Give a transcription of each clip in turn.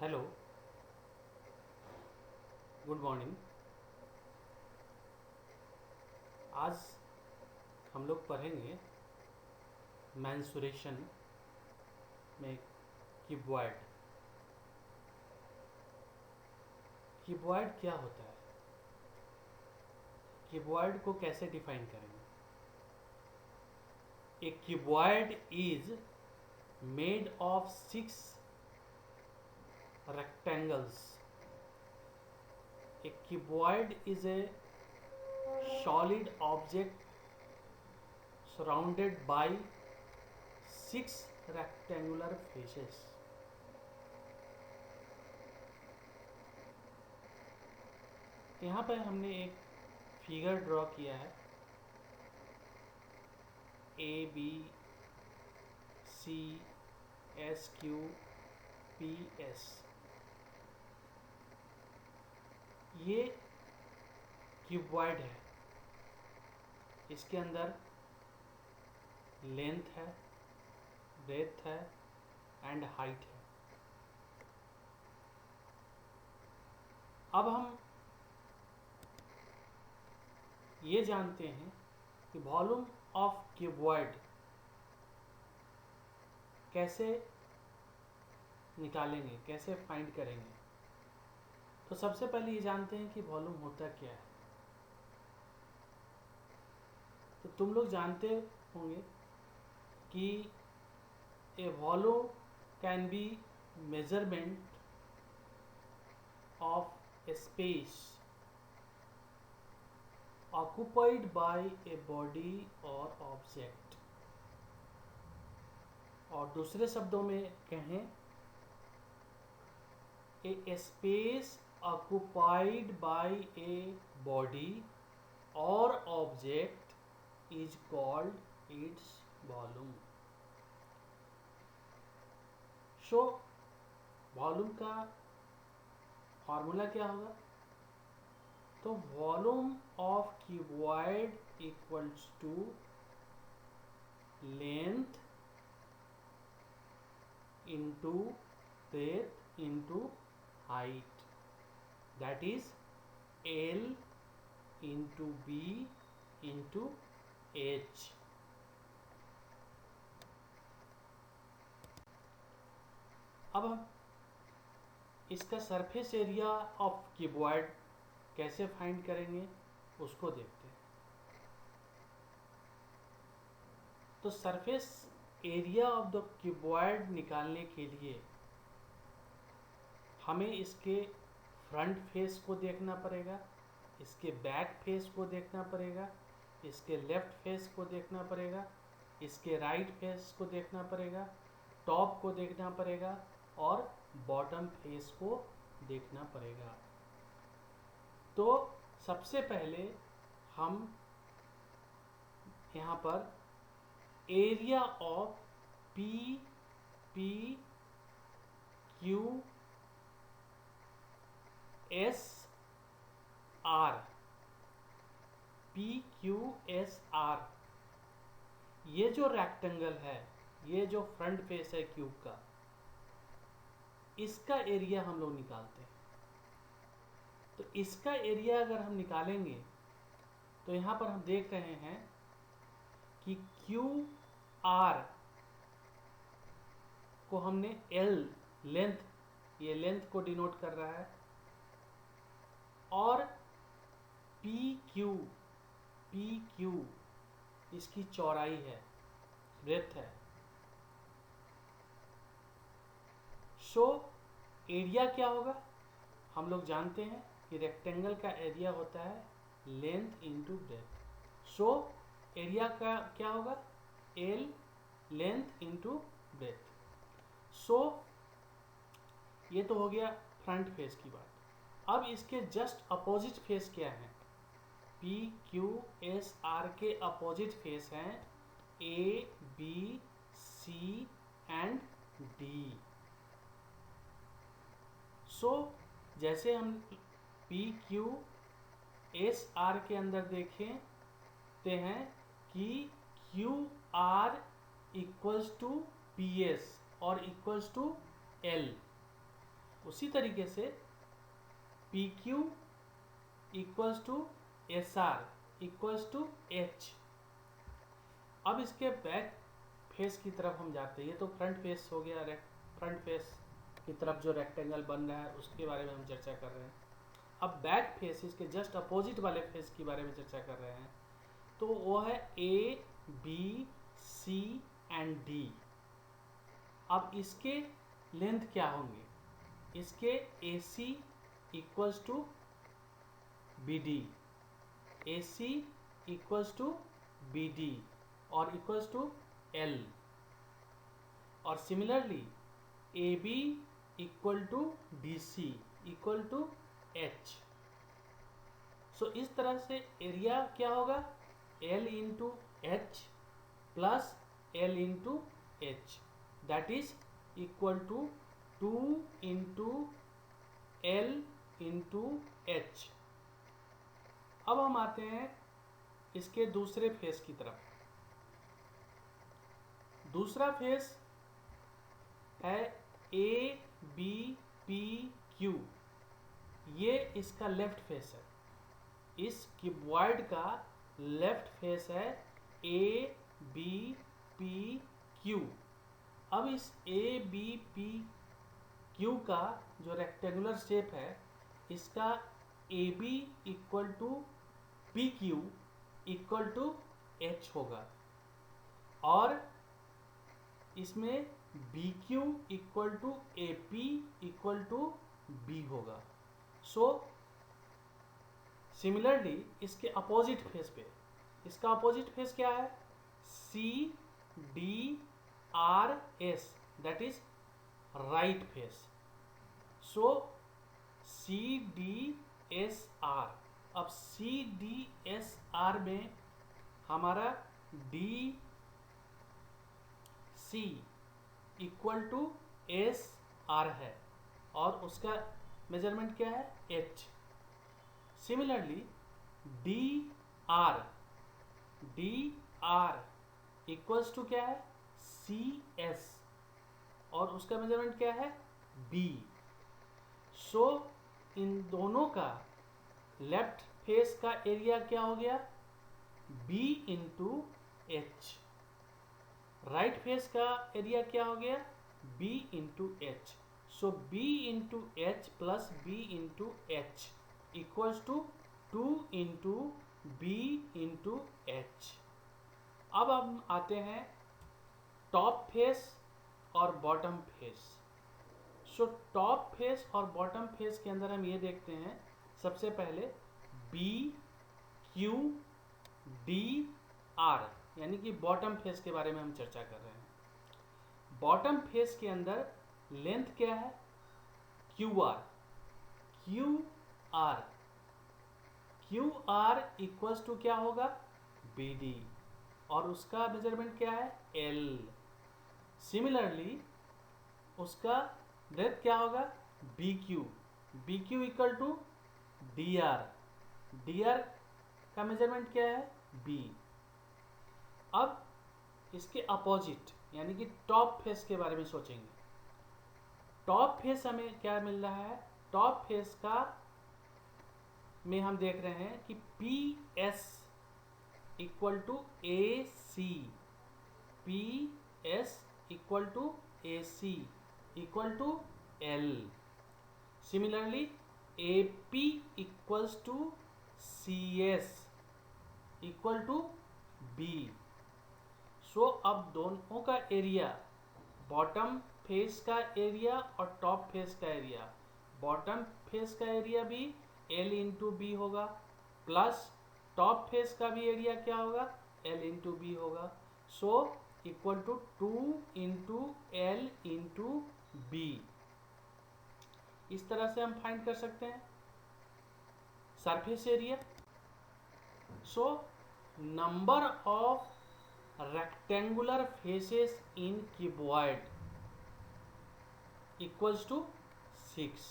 Hello, good morning. आज हम लोग पढ़ेंगे मैंसुरेशन में क्यूबॉइड। क्यूबॉइड क्या होता है? क्यूबॉइड को कैसे डिफाइन करेंगे? A cuboid is made of 6 rectangles. A cuboid is a solid object surrounded by 6 rectangular faces. यहाँ पर हमने एक फिगर ड्रॉ किया है, A B C S Q P S. ये क्यूबॉइड है। इसके अंदर लेंथ है, ब्रेथ है एंड हाइट है। अब हम ये जानते हैं कि वॉल्यूम ऑफ क्यूबॉइड कैसे निकालेंगे, कैसे फाइंड करेंगे। तो सबसे पहले ये जानते हैं कि वॉल्यूम होता क्या है। तो तुम लोग जानते होंगे कि a volume can be measurement of a space occupied by a body or object। और दूसरे शब्दों में कहें, a space occupied by a body or object is called its volume। So volume का फॉर्मूला क्या होगा? तो volume of cuboid equals to length into breadth into height, that is L into B into H. अब हम इसका surface area of cuboid कैसे find करेंगे उसको देखते हैं। तो surface area of the cuboid निकालने के लिए हमें इसके फ्रंट फेस को देखना पड़ेगा, इसके बैक फेस को देखना पड़ेगा, इसके लेफ्ट फेस को देखना पड़ेगा, इसके राइट फेस को देखना पड़ेगा, टॉप को देखना पड़ेगा और बॉटम फेस को देखना पड़ेगा। तो सबसे पहले हम यहाँ पर area of P P Q S are, P Q S are, ये जो रेक्टेंगल है, ये जो फ्रंट फेस है क्यूब का, इसका एरिया हम लोग निकालते हैं। तो इसका एरिया अगर हम निकालेंगे तो यहाँ पर हम देख रहे हैं कि क्यू आर को हमने एल लेंथ, ये लेंथ को डिनोट कर रहा है, और पी क्यू इसकी चौड़ाई है, ब्रेथ है। सो एरिया क्या होगा? हम लोग जानते हैं कि रेक्टेंगल का एरिया होता है length into breadth. So area का क्या होगा? L length into breadth. So ये तो हो गया फ्रंट फेस की बात। अब इसके जस्ट अपोजिट फेस क्या है? पी क्यू एस आर के अपोजिट फेस हैं A B C and D. So जैसे हम पी क्यू एस आर के अंदर देखते हैं कि Q R equals to P S और इक्वल्स टू एल। उसी तरीके से P Q equals to S R equals to H. अब इसके बैक फेस की तरफ हम जाते हैं। ये तो फ्रंट फेस हो गया, फ्रंट फेस की तरफ जो रेक्टेंगल बन रहा है उसके बारे में हम चर्चा कर रहे हैं। अब बैक फेस, इसके जस्ट अपोजिट वाले फेस के बारे में चर्चा कर रहे हैं। तो वो है A B C and D. अब इसके लेंथ क्या होंगे? इसके A C equals to B D, A C equals to B D और इक्वल्स टू एल। और similarly A B equal to D C equal to H. So इस तरह से एरिया क्या होगा? L into H plus L into H, that is equal to 2 into L into H. अब हम आते हैं इसके दूसरे फेस की तरफ। दूसरा फेस है ए बी पी क्यू। ये इसका लेफ्ट फेस है। इस क्यूबॉइड का लेफ्ट फेस है ए बी पी क्यू। अब इस ए बी पी क्यू का जो रेक्टेंगुलर शेप है, इसका A B equal to P Q equal to H होगा और इसमें B Q equal to A P equal to B होगा। सो सिमिलरली इसके अपोजिट फेस पे, इसका अपोजिट फेस क्या है? C D R S, that is right face. So C D S R. अब सी डी एस आर में हमारा D C equal to S R है और उसका मेजरमेंट क्या है? H. Similarly D R equals to क्या है? सी एस और उसका मेजरमेंट क्या है? बी। सो इन दोनों का लेफ्ट फेस का एरिया क्या हो गया? B into H. Right face का एरिया क्या हो गया? B into H. So B into H plus B into H equals to 2 into B into H. अब हम आते हैं टॉप फेस और bottom face. So top face और बॉटम फेस के अंदर हम ये देखते हैं, सबसे पहले बी क्यू डी आर, यानी कि बॉटम फेस के बारे में हम चर्चा कर रहे हैं। बॉटम फेस के अंदर लेंथ क्या है? Q R. Q R equals to क्या होगा? बी डी और उसका मेजरमेंट क्या है? एल। सिमिलरली उसका ब्रेथ क्या होगा? B Q equal to D R का मेजरमेंट क्या है? बी। अब इसके अपोजिट यानी कि टॉप फेस के बारे में सोचेंगे। टॉप फेस हमें क्या मिल रहा है? टॉप फेस का में हम देख रहे हैं कि P S equal to A C, P S equal to A C equal to L. Similarly A P equals to C S equal to B. So अब दोनों का एरिया, बॉटम फेस का एरिया और टॉप फेस का area, bottom face का area भी L into B होगा plus top face का भी एरिया क्या होगा? एल इंटू बी होगा। So equal to 2 into L into B. इस तरह से हम फाइंड कर सकते हैं surface area. So number of rectangular faces in cuboid equals to 6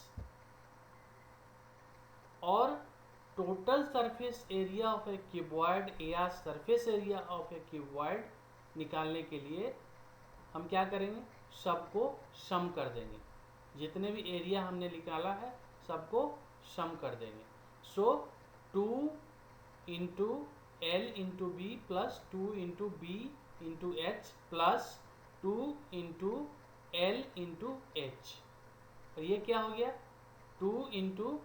और total surface area of a cuboid या surface area of a cuboid निकालने के लिए हम क्या करेंगे? सबको सम कर देंगे। जितने भी एरिया हमने निकाला है सबको सम कर देंगे। So 2 into L into B plus 2 into B into H plus 2 into L into H, और ये क्या हो गया 2 into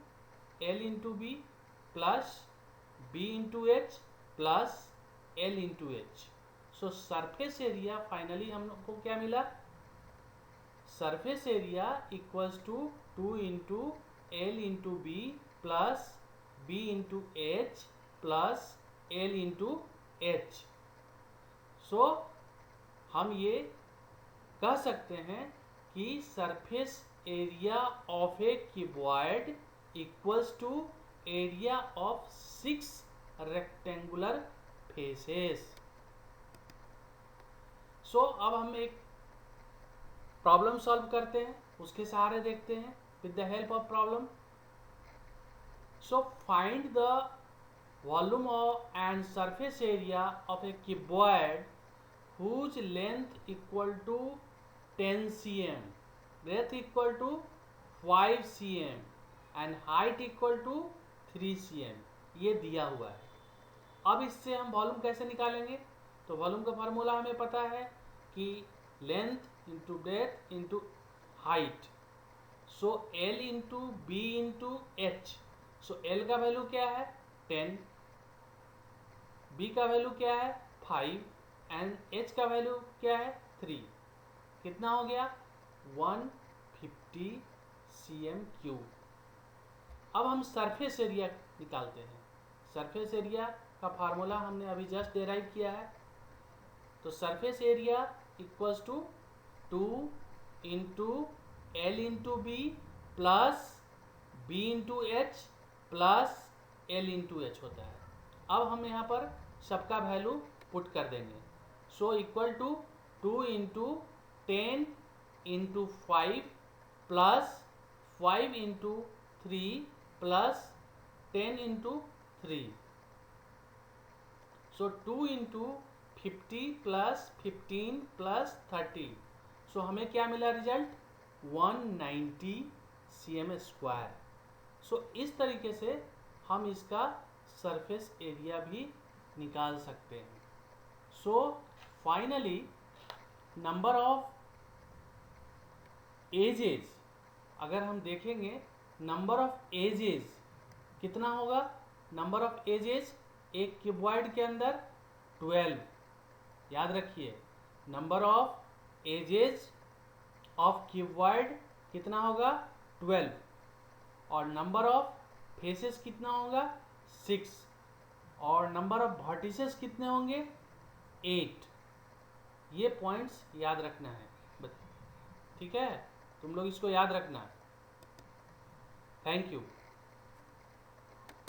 L into B plus B into H plus L into H. So surface area finally हम लोग को क्या मिला, surface area equals to 2 into L into B plus B into H plus L into H. So हम ये कह सकते हैं कि surface area of a cuboid equals to area of 6 rectangular faces. So अब हम एक प्रॉब्लम सॉल्व करते हैं, उसके सहारे देखते हैं with the help of problem. So find the volume and surface area of a cuboid whose length equal to 10 cm, breadth equal to 5 cm and height equal to 3 cm, ये दिया हुआ है। अब इससे हम वॉल्यूम कैसे निकालेंगे, तो वॉल्यूम का फार्मूला हमें पता है कि length into breadth into height, so L into B into H. So L का वैल्यू क्या है 10, बी का वैल्यू क्या है 5 एंड एच का वैल्यू क्या है 3। कितना हो गया 150 cm क्यूब। अब हम सरफेस एरिया निकालते हैं। सरफेस एरिया का फार्मूला हमने अभी जस्ट डेराइव किया है। तो surface area equals to 2 into L into B plus B into H plus L into H होता है। अब हम यहाँ पर सबका वैल्यू पुट कर देंगे। So equal to 2 into 10 into 5 plus 5 into 3 plus 10 into 3। So 2 into 50 plus 15 plus 30। So हमें क्या मिला रिजल्ट 190 cm स्क्वायर। सो इस तरीके से हम इसका सरफेस एरिया भी निकाल सकते हैं। So finally number of edges, अगर हम देखेंगे नंबर ऑफ एजेस कितना होगा, नंबर ऑफ एजेस एक क्यूबॉइड के अंदर 12, याद रखिए number of edges of cuboid कितना होगा 12, और नंबर ऑफ फेसेस कितना होगा 6, और नंबर ऑफ वर्टिसेस कितने होंगे 8। ये पॉइंट्स याद रखना है, ठीक है, तुम लोग इसको याद रखना। Thank you.